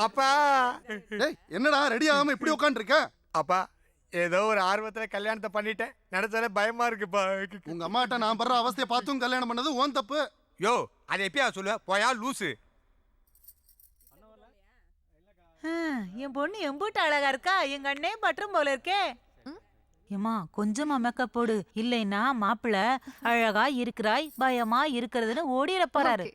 அப்பா டேய் என்னடா ரெடி ஆகாம இப்படி உட்காந்துருக்க? அப்பா ஏதோ ஒரு ஆர்வத்துல கல்யாணத்தை பண்ணிட்டேன். நினைச்சாலே பயமா இருக்குப்பா. உங்க அம்மாட்ட நான் படுற அவஸ்தையை பார்த்தும் கல்யாணம் பண்ணது ஓன் தப்பு. யோ அதை எப்பயா சொல்லுவ? போயா லூசு. என் பொண்ணு எம்பூட்டு அழகா இருக்கா, எங்க அண்ணே பற்றும் போல இருக்கே. ஏமா கொஞ்சமா மேக்கப் போடு, இல்லைன்னா மாப்பிள்ள அழகா இருக்கிறாய் பயமா இருக்கிறதுன்னு ஓடிட போறாரு.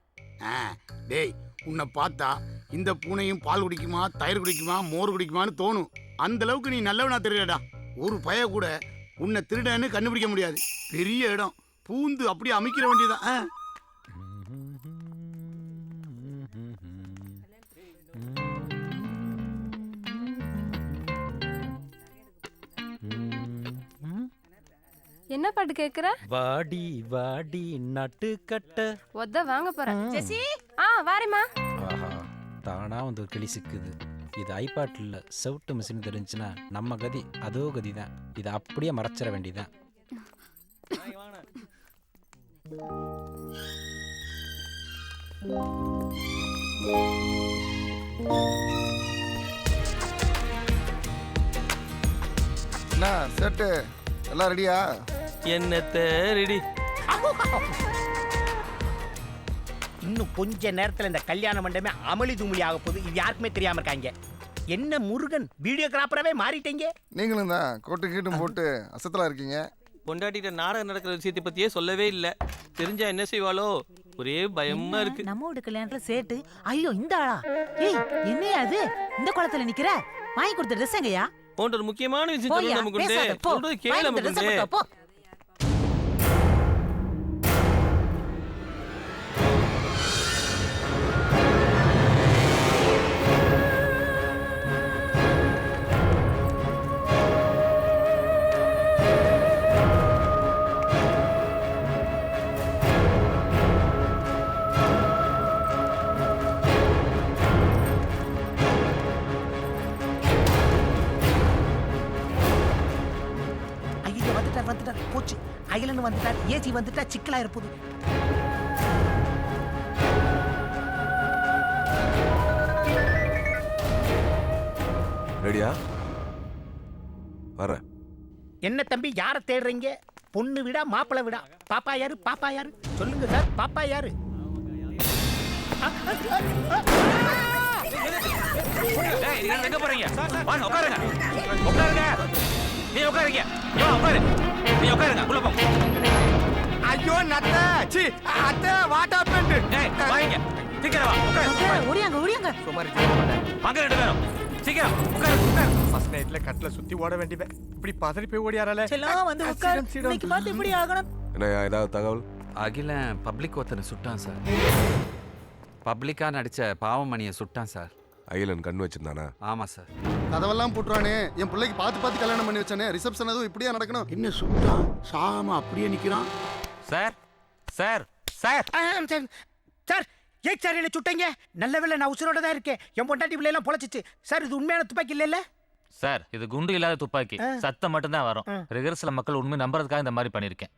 டேய் உன்னை பார்த்தா இந்த பூனையும் பால் குடிக்குமா தயிர் குடிக்குமா மோர் குடிக்குமான்னு தோணும். அந்த அளவுக்கு நீ நல்லவனா தெரியலடா. ஒரு பய கூட உன்னை திருடன்னு கண்டுபிடிக்க முடியாது. பெரிய இடம் பூந்து அப்படியே அமைக்கிற வேண்டியதான். என்ன பாட்டு கேக்குற? வாடி வாடி நட்டு கட்ட ஒத்த வாங்க போறேன். ஜெசி வாரேம்மா. ஆஹா தானா வந்து ஒரு கிளி சிக்குது. இது ஐபாட் இல்ல செவுட்டு மிஷின் தெரிஞ்சுன்னா நம்ம கதி அதோ கதி தான். இதை அப்படியே மறைச்சிட வேண்டியதான். என்ன செட்டு எல்லாம் ரெடியா? என்னத்த ரெடி. இன்னும் கொஞ்ச நேரத்துல இந்த கல்யாண மண்டபமே அமளி துமளி ஆக போகுது. இது யாருக்குமே தெரியாம இருக்காங்க. என்ன முருகன் வீடியோகிராஃபராகவே மாறிட்டீங்க. நீங்களும் தான் கோட்டு கீட்டும் போட்டு அசத்தலா இருக்கீங்க. பொண்டாட்டிட்ட நாடகம் நடக்கிற விஷயத்தை பத்தியே சொல்லவே இல்லை. தெரிஞ்சா என்ன செய்வாளோ ஒரே பயமா இருக்கு. நம்ம வீட்டு கல்யாணத்துல சேட்டு. ஐயோ இந்த ஆளா? ஏய் என்னையா அது இந்த குளத்துல நிக்கிற? வாங்கி கொடுத்த ட்ரெஸ் எங்கயா? போன்ற ஒரு முக்கியமான விஷயம் சொல்ல நமக்கு சொல்றது கேளு நமக்கு. போச்சு அயலன்னு வந்துட்டார். ஏசி வந்துட்டா சிக்கலா இருப்பது. ரெடியா? வர. என்ன தம்பி யார தேடுறீங்க? பொண்ணு விடா மாப்பிள்ளை விடா? பாப்பா யாரு? பாப்பா யாரு? சொல்லுங்க சார். பாப்பா யாரு? எங்க போறீங்க? வாங்க உட்காருங்க. உட்காருங்க. நீ உட்காருங்க. உட்காரு. நீ உட்காருங்க. உள்ள போ. ஐயோ நத்த சி அத்தை வாட் ஹேப்பன்ட்? ஏய் வாங்க. சீக்கிரம் வா. உட்காரு. ஓடியாங்க. சுமாரி வாங்க ரெண்டு பேரும். சீக்கிரம் உட்காரு. ஃபர்ஸ்ட் நைட்ல கட்ல சுத்தி ஓட வேண்டியவே. இப்படி பதறி போய் ஓடியாரால. செல்லம் வந்து உட்கார். இன்னைக்கு பார்த்து இப்படி ஆகணும். என்ன ஏதாவது தகவல்? அகிலன் பப்ளிக் ஒருத்தனை சுட்டான் சார். பப்ளிக்காக நடித்த பாவமணியை சுட்டான் சார். அகிலன் கண் வச்சிருந்தானா? ஆமாம் சார். கதவெல்லாம் போட்டுறானே. என் பிள்ளைக்கு பார்த்து கல்யாணம் பண்ணி வச்சானே. ரிசப்ஷன் அதுவும் இப்படியா நடக்கணும்? என்ன சுட்டான்? சாகாம அப்படியே நிக்கிறான். சார் சார் சார் சார் ஏன் சார் என்ன சுட்டீங்க? நல்ல வேளை நான் உசுரோட தான் இருக்கேன். என் பொண்டாட்டி பிள்ளை எல்லாம் பொழைச்சிச்சு. சார் இது உண்மையான துப்பாக்கி இல்ல? சார் இது குண்டு இல்லாத துப்பாக்கி. சத்தம் மட்டும் தான் வரும். ரிகர்சல் மக்கள் உண்மை நம்புறதுக்காக இந்த மாதிரி பண்ணிருக்கேன்.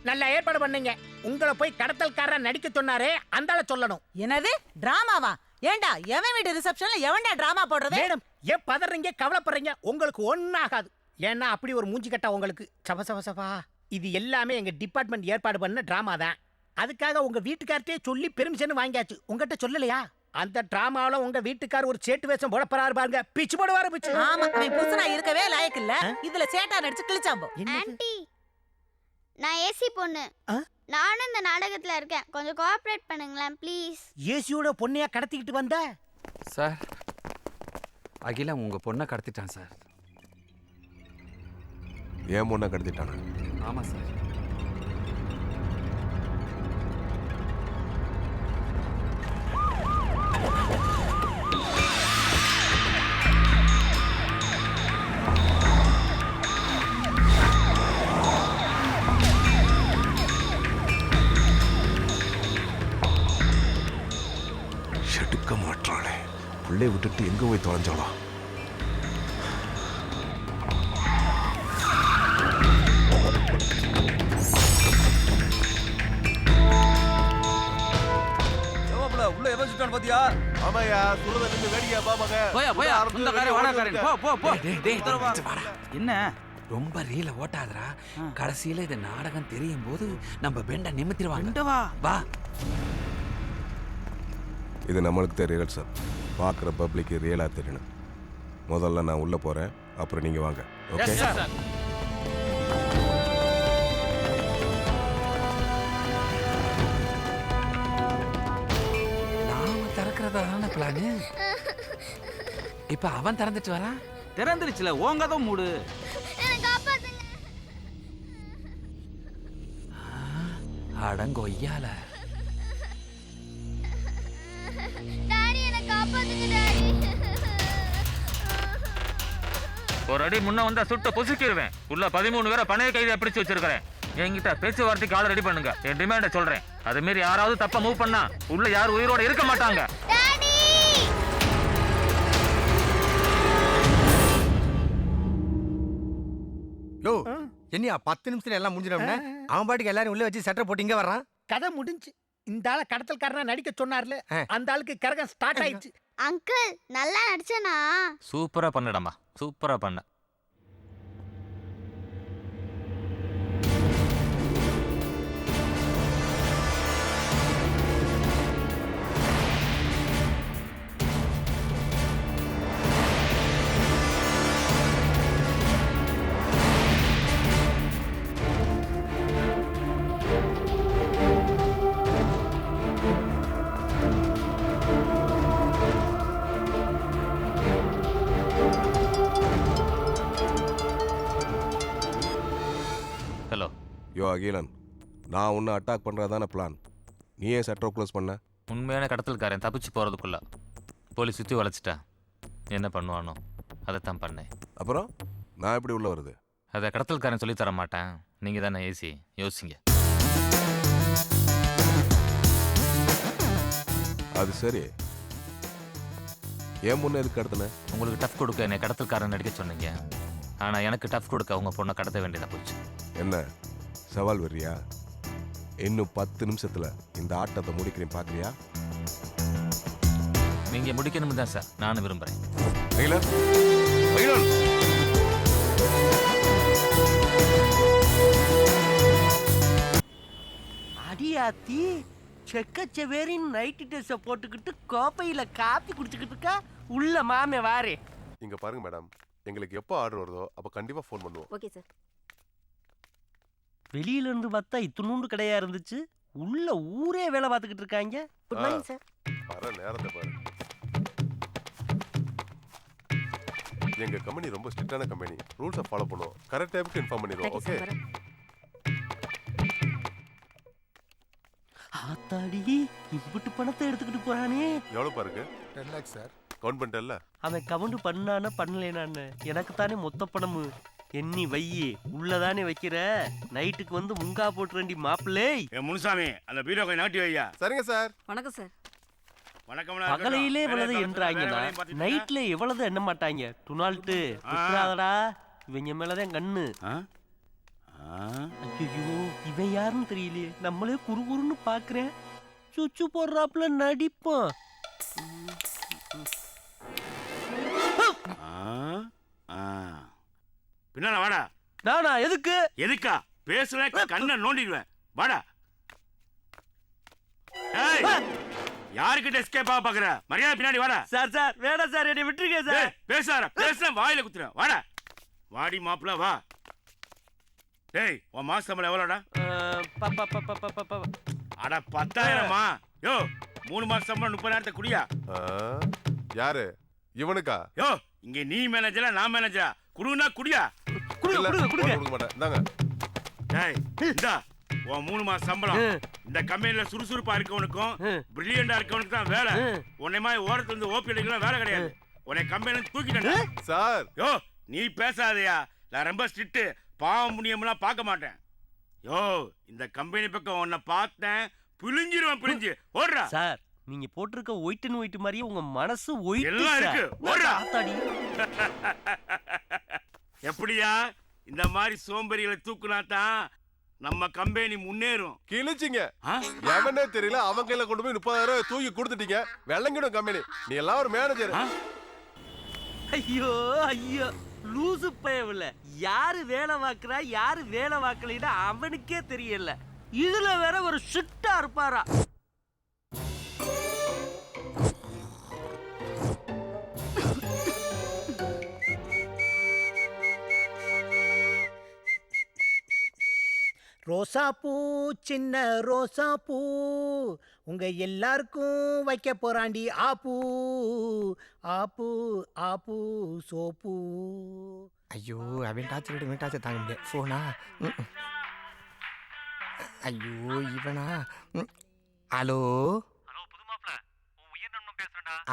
நல்ல ஏற்பாடு பண்ணீங்க. உங்களை போய் கடத்தல்காரன் நடிக்க சொன்னாரே அந்தால சொல்லணும். என்னது டிராமாவா? ஏண்டா எவன் வீட்டு ரிசப்ஷன்ல எவன்டா டிராமா போடுறது? மேடம் ஏன் பதறீங்க? கவலைப்படுறீங்க? உங்களுக்கு ஒன்னும் ஆகாது. ஏன்னா அப்படி ஒரு மூஞ்சி கட்டா உங்களுக்கு. சவசவசவா இது எல்லாமே எங்க டிபார்ட்மெண்ட் ஏற்பாடு பண்ண டிராமா தான். அதுக்காக உங்க வீட்டுக்கார்ட்டே சொல்லி பெர்மிஷன் வாங்கியாச்சு. உங்ககிட்ட சொல்லலையா? அந்த டிராமாவில உங்க வீட்டுக்கார் ஒரு சேட்டு வேஷம் போட போறாரு பாருங்க. பிச்சு போடுவாரு பிச்சு. ஆமா அவன் புருஷனா இருக்கவே லாயக்கு இல்ல. இதுல சேட்டா நடிச்சு கிழிச்சாம்போ. ஆன்ட்டி நான் ஏசி பொண்ணு. நானும் இந்த நாடகத்துல இருக்கேன். கொஞ்சம் கோஆபரேட் பண்ணுங்களேன் ப்ளீஸ். ஏசியோட பொண்ணையா கடத்திக்கிட்டு வந்த? சார் அகிலன் உங்கள் பொண்ணை கடத்திட்டான் சார். ஏன் பொண்ணை கடத்திட்டானா? ஆமாம் சார். எடுக்க மாட்டாளே. பிள்ளை விட்டுட்டு எங்க போய் தொலைஞ்சாளா? உள்ள எவன் சுட்டான் பாத்தியா? ஆமாயா சுடுத நின்று வேடிக்கை பாப்பாங்க. போயா போயா சொந்தக்காரன் வாடகாரன் போ போ போ. டேய் டேய் என்ன ரொம்ப ரீல ஓட்டாதடா. கடைசியில இந்த நாடகம் தெரியும் போது நம்ம பெண்ட நிமித்திடுவாங்க. வா. இது நம்மளுக்கு தெரியல சார். பார்க்குற பப்ளிக்கு ரியலாக தெரியணும். முதல்ல நான் உள்ளே போகிறேன், அப்புறம் நீங்கள் வாங்க. ஓகே நாம திறக்கிறதா தானே பிளானு. இப்ப அவன் திறந்துட்டு வரான். திறந்துருச்சுல ஓங்கதான் மூடு. அடங்கொய்யால ஒரு அடி முன்ன வந்தா சுட்ட பொசுக்கிடுவேன். உள்ள 13 பேரை பணைய கைதியா பிடிச்சு வச்சிருக்கிறேன். என்கிட்ட பேச்சுவார்த்தைக்கு ஆளை ரெடி பண்ணுங்க. என் டிமாண்ட சொல்றேன். அது மீறி யாராவது தப்பா மூவ் பண்ணா உள்ள யாரும் உயிரோட இருக்க மாட்டாங்க. யோ என்னையா 10 நிமிஷத்துல எல்லாம் முடிஞ்சிடும். அவன் பாட்டுக்கு எல்லாரும் உள்ள வச்சு சட்டை போட்டு இங்க வர்றான். கதை முடிஞ்சு. இந்த ஆளை கடத்தல்காரனா நடிக்க சொன்னார்ல, அந்த ஆளுக்கு கரகம் ஸ்டார்ட் ஆயிடுச்சு. அங்கிள் நல்லா நடிச்சனா? சூப்பரா பண்ணடமா, சூப்பரா பண்ண. ஹலோ யோ அகிலன், நான் உன்னை அட்டாக் பண்ணுறதான பிளான். நீ ஏன் சட்டரை க்ளோஸ் பண்ண? உண்மையான கடத்தல்காரன் தப்பிச்சு போறதுக்குள்ள போலீஸ் சுற்றி வளைச்சிட்டா என்ன பண்ணுவானோ அதைத்தான் பண்ணேன். அப்புறம் நான் எப்படி உள்ள வருது? அதை கடத்தல்காரன் சொல்லி தர மாட்டேன். நீங்கள் தானே ஏசி, யோசிங்க. அது சரி, ஏன் முன்னே எதுக்கு கடத்தின? உங்களுக்கு டஃப் கொடுக்க என்னை கடத்தல்காரன் நடிக்க சொன்னீங்க. ஆனால் எனக்கு டஃப் கொடுக்க உங்கள் பொண்ணை கடத்த வேண்டியதாக போச்சு. என்ன சவால் வர்றியா? இன்னும் 10 நிமிஷத்துல இந்த ஆட்டத்தை முடிக்கிறேன், பார்க்குறியா? நீங்கள் முடிக்கணும் தான் சார் நானும் விரும்புகிறேன். அடியாத்தி செக்கச்செவேரின் நைட்டு ட்ரெஸ்ஸை போட்டுக்கிட்டு கோப்பையில காப்பி குடிச்சுக்கிட்டு இருக்கா. உள்ள மாமே வாரே. இங்க பாருங்க மேடம், எங்களுக்கு எப்போ ஆர்டர் வருதோ அப்போ கண்டிப்பா ஃபோன் பண்ணுவோம். Okay sir. வெளியில இருந்து பார்த்தா இத்துணூண்டு கடையா இருந்துச்சு. உள்ள ஊரே வேலை பார்த்துக்கிட்டு இருக்காங்க. Good morning sir. வர நேரத்தை பாரு. எங்க கம்பெனி ரொம்ப ஸ்ட்ரிக்டான கம்பெனி. ரூல்ஸை ஃபாலோ பண்ணுவோம். கரெக்ட் டைமுக்கு இன்ஃபார்ம் பண்ணிடுவோம். ஓகே? ஆத்தாடி இம்புட்டு பணத்தை எடுத்துக்கிட்டு போறானே. எவ்வளவு பாருங்க? 10 lakhs சார். கவுண்ட் பண்ணிட்டல்ல? அவன் கவுண்ட் பண்ணானே பண்ணலேனான்னு எனக்கு தானே மொத்த பணமு. எண்ணி வையி உள்ளதானே வைக்கிற. நைட்டுக்கு வந்து முங்கா போட்டுறண்டி மாப்பிள்ளை. முனுசாமி அந்த பீரோ கொஞ்சம் நாட்டி வையா. சரிங்க சார். வணக்கம் சார். வணக்கம். பகலையிலே எவ்வளவு என்றாங்கன்னா நைட்ல எவ்வளவு எண்ண மாட்டாங்க. டுனால்ட்டு விட்டுறாதடா. இவங்க மேலதான் கண்ணு. ஐயோ இவன் யாருன்னு தெரியலையே. நம்மளே குறுகுறுன்னு பாக்குறேன். சுச்சு போடுறாப்புல நடிப்போம். பின்னால வாடா. நானா எதுக்கு? எதுக்கா பேசுற? கண்ணை நோண்டிடுவேன். வாடா. யாருக்கிட்ட எஸ்கேப் ஆக பாக்குற? மரியாதை பின்னாடி வாடா. சார் சார் வேணாம் சார், என்னை விட்டுருங்க சார். பேசுற வாயில குத்துறேன். வாடா. வாடி மாப்பிள்ள வா. டேய் உன் மாச சம்பளம் எவ்வளோடா? அட 10,000மா? யோ 3 மாசம் சம்பளம் 30,000 குடியா? யாரு இவனுக்கா? யோ இங்க நீ மேனேஜரா நான் மேனேஜரா? குடுனா குடியா? கொடுக்க மாட்டேன். இந்தாங்க. டேய் இந்தா உன் 3 மாசம் சம்பளம். இந்த கம்பெனில சுறுசுறுப்பா இருக்கவனுக்கும் பிரில்லியண்டா இருக்கவனுக்கு தான் வேலை. உன்னை மாதிரி ஓரத்துல இருந்து ஓபி அடிக்கலாம் வேலை கிடையாது. உன்னை கம்பெனில தூக்கிட்டேன் சார். யோ நீ பேசாதயா. நான் ரொம்ப ஸ்ட்ரிக்ட். பாவம் புண்ணியம்லாம் பார்க்க மாட்டேன். யோ இந்த கம்பெனி பக்கம் உன்னை பார்த்தேன் பிழிஞ்சிருவேன். பிழிஞ்சு ஓடுறா. சார் நீங்க போட்டிருக்க ஒயிட் அண்ட் ஒயிட் மாதிரியே உங்க மனசு ஒயிட் எல்லாம் இருக்கு. ஓடுறா. ஆத்தாடி எப்படியா இந்த மாதிரி சோம்பேறிகளை தூக்குனா தான் நம்ம கம்பெனி முன்னேறும். கிழிச்சிங்க. எவனே தெரியல அவங்க கையில கொண்டு போய் 30,000 தூக்கி கொடுத்துட்டீங்க. வெள்ளங்கிடும் கம்பெனி. நீ எல்லாம் ஒரு மேனேஜர். ஐயோ ஐயோ லூசு பயவுல யாரு வேலை பார்க்கறா யாரு வேலை பார்க்கலைன்னா அவனுக்கே தெரியல. இதுல வேற ஒரு ஷிட்டா இருப்பாரா. ரோசா பூ சின்ன ரோசா பூ உங்க எல்லாருக்கும் வைக்க போறாண்டி ஆப்பூ ஆப்பூ ஆப்பூ சோப்பூ. ஐயோ அவன் டாச்சு தாங்க முடியாது. ஃபோனா? ஐயோ இவனா? ஹலோ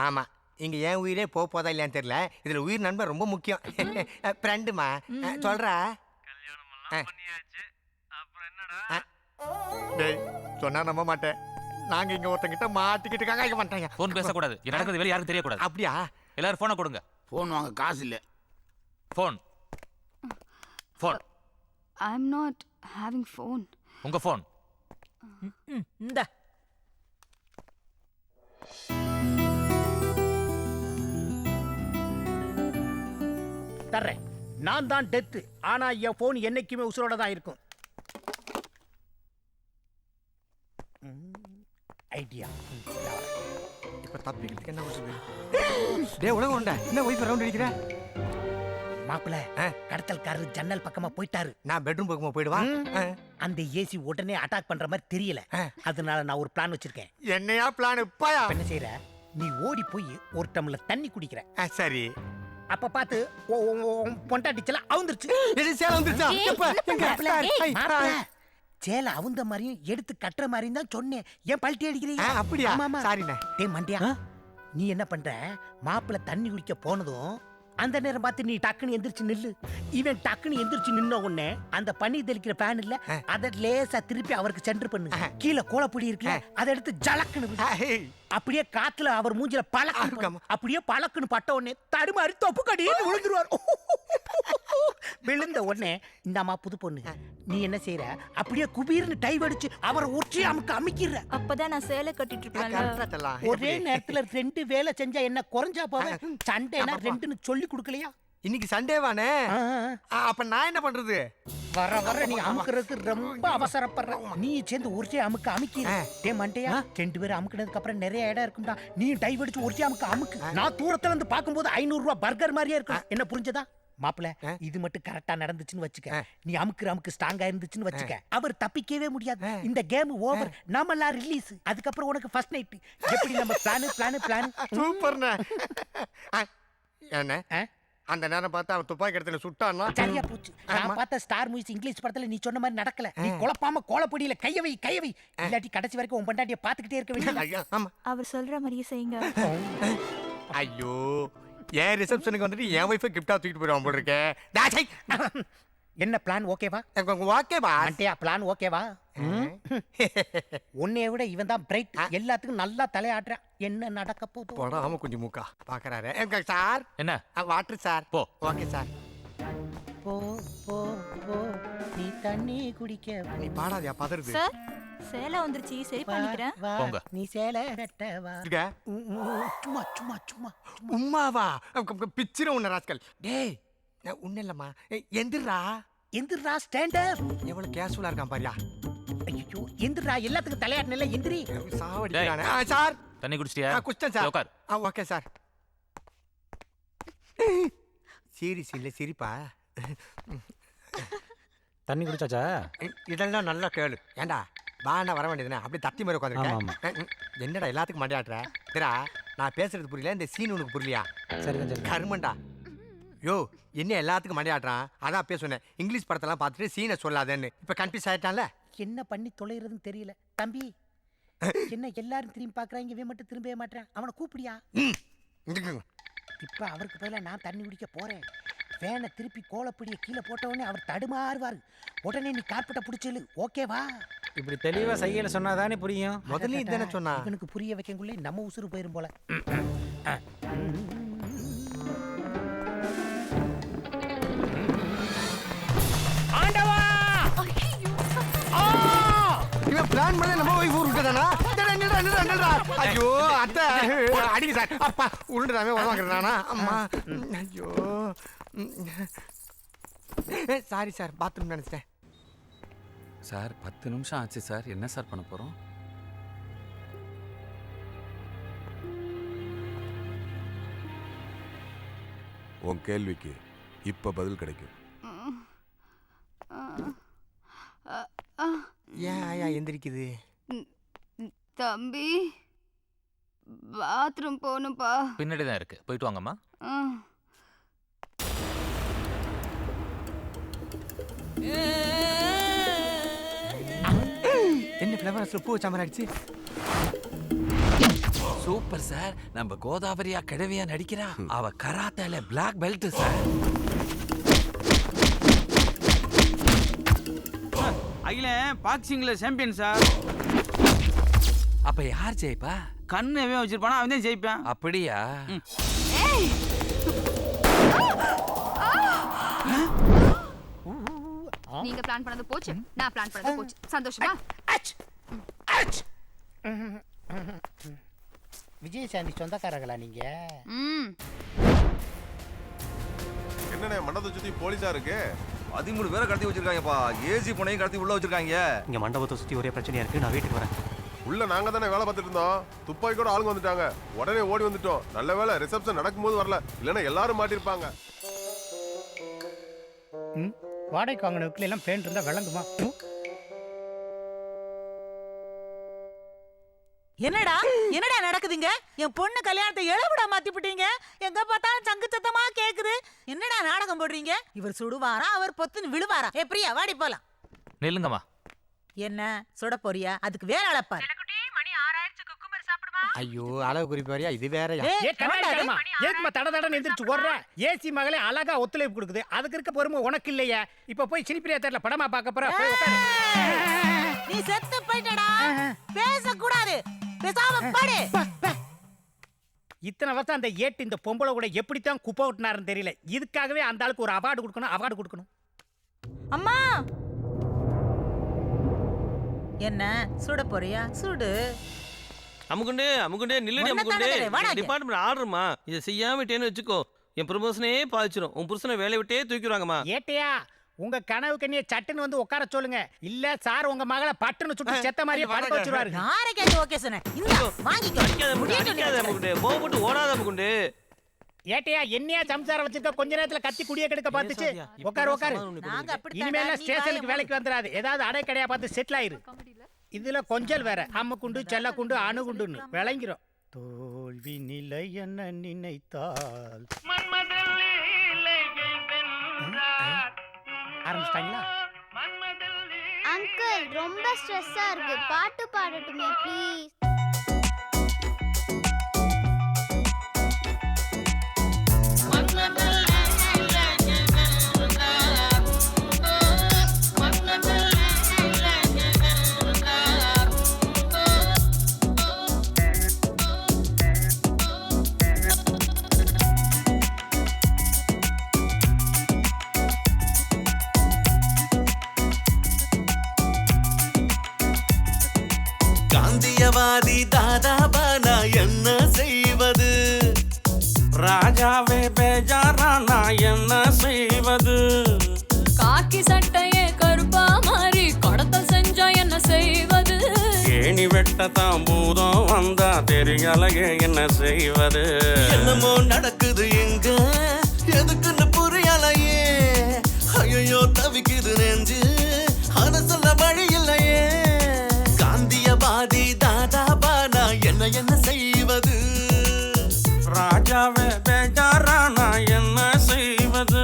ஆமா இங்க ஏன் உயிரே போதா இல்லையான்னு தெரியல. இதுல உயிர் நண்பன் ரொம்ப முக்கியம். ஃப்ரெண்டுமா சொல்றா. டேய் சொன்னா நம்ப மாட்டேன். நாங்க இங்க ஒருத்தங்கிட்ட மாட்டிக்கிட்டு காக்க மாட்டாங்க. போன் பேசக்கூடாது. நடக்கிறது வெளிய யாருக்கும் தெரியக்கூடாது. அப்படியா? எல்லாரும் போனை கொடுங்க. போன் வாங்க காசு இல்ல. Phone phone I am not having phone. உங்க போன் இந்த தர்றேன். நான் தான் டெத்து. ஆனா என் போன் என்னைக்குமே உசுரோட தான் இருக்கும். ஐடியா இப்ப தப்பிக்கிறதுக்கு என்ன வசதி? டேய் உலகம் உண்டா என்ன வைஃப் ரவுண்ட் அடிக்கிற? மாப்பிள்ள கடத்தல்காரர் ஜன்னல் பக்கமா போயிட்டாரு. நான் பெட்ரூம் பக்கமா போயிடுவான். அந்த ஏசி உடனே அட்டாக் பண்ற மாதிரி தெரியல. அதனால நான் ஒரு பிளான் வச்சிருக்கேன். என்னையா பிளான்? இப்பாயா என்ன செய்யற? நீ ஓடி போய் ஒரு டம்ளர் தண்ணி குடிக்கிற. சரி. அப்ப பார்த்து பொண்டாட்டிச்சல அவுந்துருச்சு. சேலை வந்துருச்சா? சேலை அவுந்த மாதிரியும் எடுத்து கட்டுற மாதிரியும் தான் சொன்னேன். ஏன் பல்ட்டி அடிக்கிறீங்க? அப்படியா? சாரிண்ணே. டேய் மண்டியா, நீ என்ன பண்ற? மாப்பிள்ள தண்ணி குடிக்க போனதும் அந்த நேரம் பார்த்து நீ டக்குன்னு எந்திரிச்சு நில்லு. இவன் டக்குன்னு எந்திரிச்சு நின்ன உடனே அந்த பனி தெளிக்கிற ஃபேன் இல்ல அதை லேசா திருப்பி அவருக்கு சென்டர் பண்ணு. கீழே கோலப்பொடி இருக்குல்ல அதை எடுத்து ஜலக்குன்னு அப்படியே காத்துல அவர் மூஞ்சில பழக்கம். அப்படியே பழக்குன்னு பட்ட உடனே தடுமாறி தொப்பு கடின்னு விழுந்துருவார். விழுந்த உடனே இந்த அம்மா புது பொண்ணு நீ என்ன செய்யற? அப்படியே குபீர்னு டைவ் அடிச்சு அவரை ஒற்றி அமுக்கு அமைக்கிற. அப்பதான் நான் சேலை கட்டிட்டு இருப்பேன். ஒரே நேரத்துல 2 வேலை செஞ்சா என்ன குறைஞ்சா போவேன்? சண்டேனா 2ன்னு சொல்லி கொடுக்கலையா? இன்னைக்கு சண்டேவானே. அப்ப நான் என்ன பண்றது? வர வர நீ அமுக்குறதுக்கு ரொம்ப அவசரப்படுற. நீ சேர்ந்து ஒரே அமுக்கு அமைக்கிற. டே மண்டையா 2 பேரும் அமுக்குனதுக்கு அப்புறம் நிறைய இடம் இருக்கும்டா. நீ டைவ் அடிச்சு ஒரே அமுக்கு அமுக்கு. நான் தூரத்துல இருந்து பாக்கும்போது 500 ரூபாய் பர்கர் மாதிரியே இருக்கும். என்ன புரிஞ்சதா? மாப்பிள்ள இது மட்டும் கரெக்டா நடந்துச்சுன்னு வச்சுக்க. நீ அமுக்கு ஸ்ட்ராங்கா இருந்துச்சுன்னு வச்சுக்க. அவர் தப்பிக்கவே முடியாது. இந்த கேம் ஓவர். நாமெல்லாம் ரிலீஸ். அதுக்கப்புறம் உனக்கு ஃபர்ஸ்ட் நைட். எப்படி நம்ம பிளான் சூப்பர்ண்ணே. என்ன அந்த நேரம் பார்த்து அவன் துப்பாக்கி இடத்துல சுட்டான்னா சரியா போச்சு. நான் பார்த்த ஸ்டார் மூவிஸ் இங்கிலீஷ் படத்துல நீ சொன்ன மாதிரி நடக்கல. நீ குழப்பாம கோலப்பொடியில கைய வை. இல்லாட்டி கடைசி வரைக்கும் உன் பொண்டாட்டியை பாத்துக்கிட்டே இருக்க வேண்டியது. அவர் சொல்ற மாதிரியே செய்யுங்க. ஐயோ ஏன் ரிசப்ஷனுக்கு வந்துட்டு என் வைஃபை கிஃப்டா தூக்கிட்டு போயிடுவான் போல இருக்கேன். என்ன பிளான் ஓகேவா? ஓகேவா பிளான் ஓகேவா? உன்னைய விட இவன் தான் பிரைட். எல்லாத்துக்கும் நல்லா தலையாடுறான். என்ன நடக்க போகுது? போடாம கொஞ்சம் மூக்கா பாக்குறாரு. சார் என்ன வாட்டர் சார்? போ. Okay sir. போ போ போ நீ தண்ணி குடிக்க. நீ பாடாதியா பதறுது. சார் சேலை வந்துருச்சு சரி பண்ணிக்கிறேன். போங்க. நீ சேலை கட்ட வா. சும்மா சும்மா சும்மா உம்மாவா பிச்சிர உன்ன ராஸ்கல். டேய் நான் உன்ன இல்லம்மா. எந்திரா ஸ்டாண்ட் அப். எவ்வளவு கேஷுவலா இருக்கான் பாரியா. ஐயோ எந்திரா எல்லாத்துக்கும் தலையாடனல எந்திரி. சாவடிக்கிறானே. சார் தண்ணி குடிச்சிட்டியா? குடிச்சேன் சார். உட்கார். Okay sir. சீரியஸ் இல்ல சிரிப்பா. தண்ணி குடிச்சாச்சா? இதெல்லாம் நல்லா கேளு. ஏண்டா வாண்ணா வர வேண்டியதுனே அப்படி தட்டி மாதிரி உட்காந்துருக்கேன். என்னடா எல்லாத்துக்கும் மண்டையாட்டுற? தெரா நான் பேசுறது புரியல. இந்த சீன் உனக்கு புரியலையா? சரி கருமண்டா. யோ என்ன எல்லாத்துக்கும் மண்டையாட்டுறான்? அதான் அப்பயே சொன்னேன் இங்கிலீஷ் படத்தெல்லாம் பார்த்துட்டு சீனை சொல்லாதேன்னு. இப்ப கன்ஃபியூஸ் ஆயிட்டான்ல. என்ன பண்ணி தொலைறதுன்னு தெரியல. தம்பி என்ன எல்லாரும் திரும்பி பாக்குறாங்க, இவன் மட்டும் திரும்பவே மாட்டேன். அவனை கூப்பிடியா? இப்ப அவருக்கு பதிலா நான் தண்ணி குடிக்க போறேன். வேனை திருப்பி கோலப்படியை கீழே போட்ட உடனே அவர் தடுமாறுவார். உடனே நீ கார்பெட்டை பிடிச்சலு. ஓகேவா? இப்படி தெளிவா செய்யல சொன்னாதானே புரியும். முதல்ல இதுதானே சொன்னா. இவனுக்கு புரிய வைக்கக்குள்ளே நம்ம உசுறு போயிரும் போல. ஆண்டவா! பிளான் பண்ணி நம்ம போய் ஊருக்கு தானா? ஐயோ அத்தை அடிங்க சார். அப்பா உருண்டுறாமே உதவாங்கிறானா? அம்மா ஐயோ சாரி சார், பாத்ரூம் நினைச்சிட்டேன் சார். 10 நிமிஷம் ஆச்சு சார். என்ன சார் பண்ண போறோம்? உன் கேள்விக்கு இப்ப பதில் கிடைக்கும். ஏன் ஆயா எந்திரிக்குது? தம்பி பாத்ரூம் போகணும்பா. பின்னாடி தான் இருக்கு, போயிட்டு வாங்கம்மா. என்ன ஃப்ளவர்ஸ்ல பூ வச்ச மாதிரி ஆயிடுச்சு. Super sir. நம்ம கோதாவரியா கிழவியா நடிக்கிறா. அவ கராத்தேல பிளாக் பெல்ட் சார். அகில பாக்ஸிங்ல சாம்பியன் சார். அப்ப யார் ஜெயிப்பா? கண்ணு எவன் வச்சிருப்பானோ அவன் தான் ஜெயிப்பான். அப்படியா? நீங்க பிளான் பண்ணது போச்சு, நான் பிளான் பண்ணது போச்சு. சந்தோஷமா? விஜயசாந்தி சொந்தக்காரங்களா நீங்க? என்னண்ணே மண்டபத்தை சுத்தி போலீஸா இருக்கு? 13 பேரை கடத்தி வச்சிருக்காங்கப்பா. ஏசி பொண்ணையும் கடத்தி உள்ள வச்சிருக்காங்க. இங்க மண்டபத்தை சுத்தி ஒரே பிரச்சனையா இருக்கு. நான் வீட்டுக்கு வரேன். உள்ள நாங்க தானே வேலை பார்த்துட்டு இருந்தோம். துப்பாக்கி கூட ஆளுங்க வந்துட்டாங்க. உடனே ஓடி வந்துட்டோம். நல்ல வேலை ரிசப்ஷன் நடக்கும்போது வரல, இல்லைன்னா எல்லாரும் மாட்டிருப்பாங்க. வாடகைக்கு வாங்கின வீட்டுல எல்லாம் பேண்ட் இருந்தா விளங்குமா? என்னடா என்னடா நடக்குதுங்க? என் பொண்ணு கல்யாணத்தை இளவிடா மாத்தி விட்டீங்க. எங்க பார்த்தாலும் சங்கு சத்தமா கேக்குது. என்னடா நாடகம் போடுறீங்க? இவர் சுடுவாரா, அவர் பொத்துன்னு விழுவாரா? ஏ பிரியா வாடி போலாம். நில்லுங்கம்மா. என்ன சுட போறியா? அதுக்கு வேற அளப்பாரு. மணி 6 ஆயிடுச்சு. குக்கும்பர் சாப்பிடுமா? ஐயோ அளவு குறிப்பாரியா, இது வேற. ஏக்குமா தட தடன்னு எந்திரிச்சு ஓடுற? ஏசி மகளே அழகா ஒத்துழைப்பு கொடுக்குது. அதுக்கு இருக்க பொறுமை உனக்கு இல்லையா? இப்ப போய் சிரிப்பிரியா தெரியல படமா பார்க்க போற. நீ செத்து போயிட்டடா. பேசக்கூடாது, பேசாம படு. இத்தனை வருஷம் அந்த ஏட்டு இந்த பொம்பளை கூட எப்படித்தான் குப்பை விட்டுனாருன்னு தெரியல. இதுக்காகவே அந்த ஆளுக்கு ஒரு அவார்டு கொடுக்கணும். அம்மா என்ன சுட போறியா? சுடு. அமுகுண்டே நில்லடி. அமுகுண்டே டிபார்ட்மெண்ட் ஆர்டர்மா. இதை செய்யாம விட்டேன்னு வச்சுக்கோ, என் ப்ரமோஷனே பாதிச்சிடும். உன் புருஷனை வேலை விட்டே தூக்கிடுவாங்கம்மா. ஏட்டையா உங்க கனவு கண்ணிய சட்டுன்னு வந்து உட்கார சொல்லுங்க. இல்ல சார் உங்க மகளை பட்டுன்னு சுட்டு செத்த மாதிரியே படுக்க வச்சிருவாரு. யாரை கேட்டு ஓகே சொன்னேன். இந்த வாங்கிக்கோ. அடிக்காத அமுகுண்டே, போட்டு ஓடாத அமுகுண்டே. ஏட்டையா என்னையா சம்சாரம் வச்சிருக்க? கொஞ்ச நேரத்துல கத்தி குடிய கெடுக்க பார்த்துச்சு. உட்காரு. இனிமேல ஸ்டேஷனுக்கு வேலைக்கு வந்துடாது. ஏதாவது அடை கடையா பார்த்து செட்டில் ஆயிரு. இதுல கொஞ்சல் வேற அம்முக்குண்டு செல்லக்குண்டு அணுகுண்டுன்னு விளங்கிரும். தோல்வி நிலை என்ன நினைத்தால் ஆரம்பிச்சிட்டாங்களா? அங்கிள் ரொம்ப ஸ்ட்ரெஸ்ஸா இருக்கு, பாட்டு பாடட்டுமே ப்ளீஸ். காந்தியவாதி தாதாபானா என்ன செய்வது? ராஜாவே பேஜாரானா என்ன செய்வது? காக்கி சட்டையே கருப்பா மாறி கடத்தல் செஞ்சா என்ன செய்வது? ஏணி வெட்ட தாம்பூதம் வந்தா தெரியலையே என்ன செய்வது? என்னமோ நடக்குது எங்க, எதுக்குன்னு புரியலையே. ஐயோ தவிக்குது நெஞ்சு, அத சொல்ல வழி இல்லையே. காந்தியவாதி தாதாபானா என்ன செய்வது? ராஜாவே பேஜாரானா என்ன செய்வது?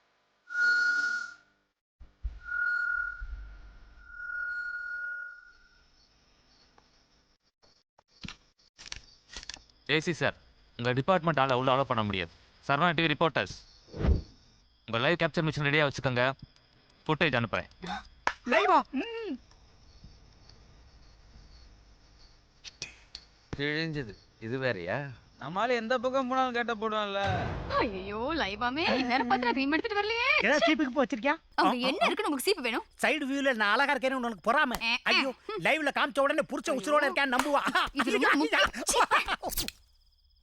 ஏசி சார், உங்கள் டிபார்ட்மெண்ட் ஆளை உள்ள அலோவ் பண்ண முடியாது. சரவணா டிவி ரிப்போர்ட்டர்ஸ், உங்கள் லைவ் கேப்சர் மிஷின் ரெடியாக வச்சுக்கோங்க. ஃபுட்டேஜ் அனுப்புகிறேன். லைவா? கிழிஞ்சது. இது வேறயா? நம்மளால எந்த பக்கம் போனாலும் கேட்ட போடுவான்ல. ஐயோ லைவாமே இந்நேரம் பார்த்தா ரீம் எடுத்துட்டு வரலையே. ஏதாவது சீப்புக்கு போ வச்சிருக்கியா? அவங்க என்ன இருக்குன்னு உங்களுக்கு சீப்பு வேணும்? சைடு வியூல நான் அழகா இருக்கேன்னு உனக்கு பொறாம. ஐயோ லைவ்ல காமிச்ச உடனே புடிச்ச உசுரோட இருக்கான்னு நம்புவா. இது ரொம்ப முக்கியம்.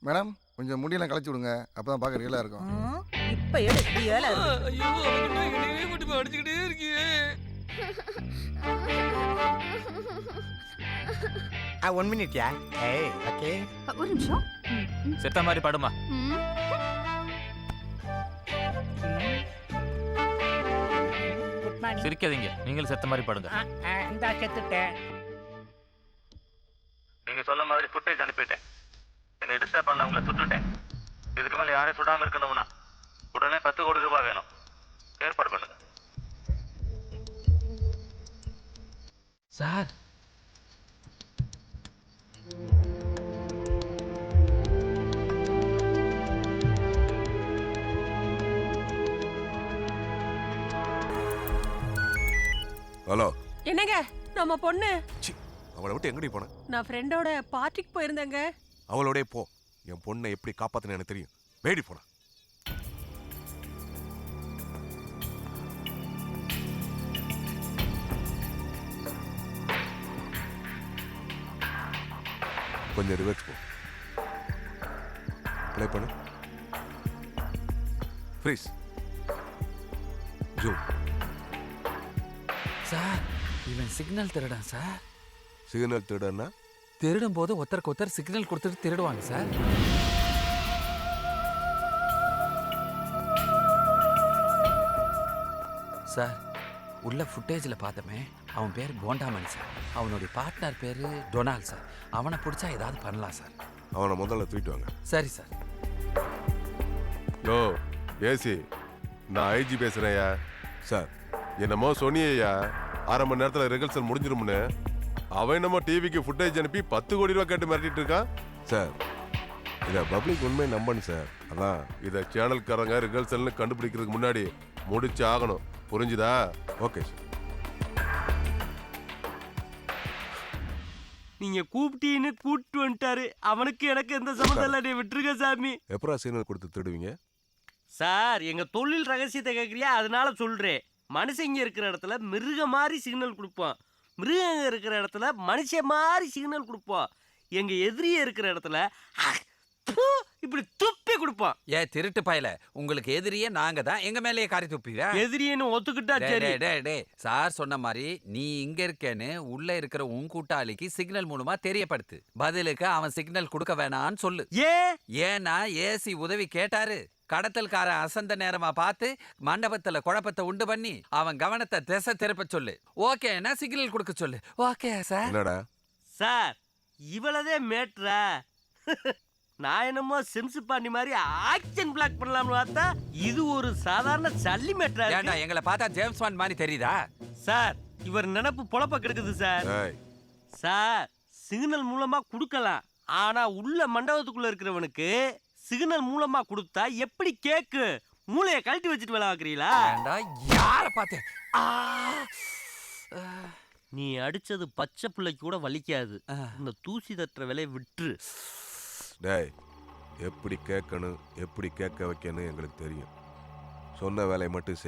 மேடம் கொஞ்சம் முடியெல்லாம் களைச்சி விடுங்க அப்பதான் பார்க்க ரியலா இருக்கும். இப்ப எடு ஏல ஐயோ அவன்கிட்ட இடையே மட்டும் அடிச்சுக்கிட்டே இருக்கியே. 1 minute யா. ஏய் ஓகே. ஒரு நிமிஷம். செத்த மாதிரி படுமா. சிரிக்காதீங்க, நீங்களும் செத்த மாதிரி படுங்க. இந்த செத்துட்டேன். நீங்க சொல்ல மாதிரி ஃபுட்டேஜ் அனுப்பிட்டேன். என்னை டிஸ்டர்ப் பண்ணவங்களை சுட்டுட்டேன். இதுக்கு மேலே யாரையும் சுடாமல் இருக்கணும்னா உடனே 10 கோடி ரூபாய் வேணும். ஏற்பாடு பண்ணுங்க சார். ஹலோ. என்னங்க நம்ம பொண்ணு? அவளை விட்டு எங்கடி போன? நான் ஃப்ரெண்டோட பார்ட்டிக்கு போயிருந்தேங்க. அவளோடய போ. என் பொண்ணை எப்படி காப்பாத்தின எனக்கு தெரியும். வேடி போன. கொஞ்சம் ரிவர்ஸ் போ. ப்ளே பண்ணு. ஃப்ரீஸ். ஜூம். சார் இவன் சிக்னல் திருடான் சார். சிக்னல் திருடன்னா? திருடும் போது ஒருத்தருக்கு ஒருத்தர் சிக்னல் கொடுத்துட்டு திருடுவாங்க சார். சார் உள்ள ஃபுட்டேஜில் பார்த்தமே, அவன் பேர் போண்டாமன் சார். அவனுடைய பார்ட்னர் பேர் டொனால்ட் சார். அவனை பிடிச்சா ஏதாவது பண்ணலாம் சார். அவனை முதல்ல தூக்கிட்டு வாங்க. சரி சார். யோ ஏசி, நான் ஐஜி பேசுறேன்யா. சார் என்னமோ சொன்னியா 1/2 மணி நேரத்தில் ரிகல்சல் முடிஞ்சிரும்னு. அவன் என்னமோ டிவிக்கு ஃபுட்டேஜ் அனுப்பி 10 கோடி ரூபா கேட்டு மிரட்டிட்டு இருக்கான். சார் இதை பப்ளிக் உண்மை நம்பணும் சார். அதான் இதை சேனல்காரங்க ரிகல்சல்னு கண்டுபிடிக்கிறதுக்கு முன்னாடி முடிச்சு ஆகணும். புரிஞ்சுதா? Okay sir. நீங்க கூப்பிட்டீன்னு கூப்பிட்டு வந்துட்டாரு. அவனுக்கு எனக்கு எந்த சம்மந்தம் இல்லை. நீ விட்டுருங்க சாமி. எப்பரா சிக்னல் கொடுத்து திருடுவீங்க? சார் எங்க தொழில் ரகசியத்தை கேட்குறியா? அதனால சொல்றேன். மனுஷங்க இருக்கிற இடத்துல மிருக மாதிரி சிக்னல் கொடுப்போம். மிருகங்க இருக்கிற இடத்துல மனுஷ மாதிரி சிக்னல் கொடுப்போம். எங்க எதிரியே இருக்கிற இடத்துல இப்படி துப்பி கொடுப்போம். ஏ திருட்டு பயல, உங்களுக்கு எதிரியே நாங்க தான். எங்க மேலேயே காரி துப்பிங்க. எதிரியன்னு ஒத்துக்கிட்டா சரி. சார் சொன்ன மாதிரி நீ இங்க இருக்கேன்னு உள்ள இருக்கிற உன் கூட்டாளிக்கு சிக்னல் மூலமா தெரியப்படுத்து. பதிலுக்கு அவன் சிக்னல் கொடுக்க வேணான்னு சொல்லு. ஏன்னா ஏசி உதவி கேட்டாரு. கடத்தல்காரன் அசந்த நேரமா பார்த்து மண்டபத்துல குழப்பத்தை உண்டு பண்ணி அவன் கவனத்தை திசை திருப்ப சொல்லு. ஓகேன்னா சிக்னல் கொடுக்க சொல்லு. Okay sir. என்னடா சார் இவ்வளவே மேட்ரா? நான் என்னமோ சிம்ஸ் பாண்டி மாதிரி ஆக்ஷன் பிளாக் பண்ணலாம்னு பார்த்தா இது ஒரு சாதாரண சல்லி மேட்ரா. ஏண்டா எங்களை பார்த்தா ஜேம்ஸ் பாண்ட் மாதிரி தெரியுதா? சார் இவர் நினைப்பு பொழப்ப கெடுக்குது சார். சார் சிக்னல் மூலமா கொடுக்கலாம். ஆனா உள்ள மண்டபத்துக்குள்ள இருக்கிறவனுக்கு சிக்னல் மூலமா கொடுத்தா எப்படி கேக்கு? மூளையை கழட்டி வச்சுட்டு வேலை பார்க்குறீங்களா? யார பார்த்து நீ அடிச்சது பச்சை பிள்ளைக்கு கூட வலிக்காது. இந்த தூசி தட்டுற வேலையை விட்டுரு. டேய் எப்படி கேட்கணும் எப்படி கேட்க வைக்கணும் எங்களுக்கு தெரியும். சொன்ன வேலையை மட்டும் செய்.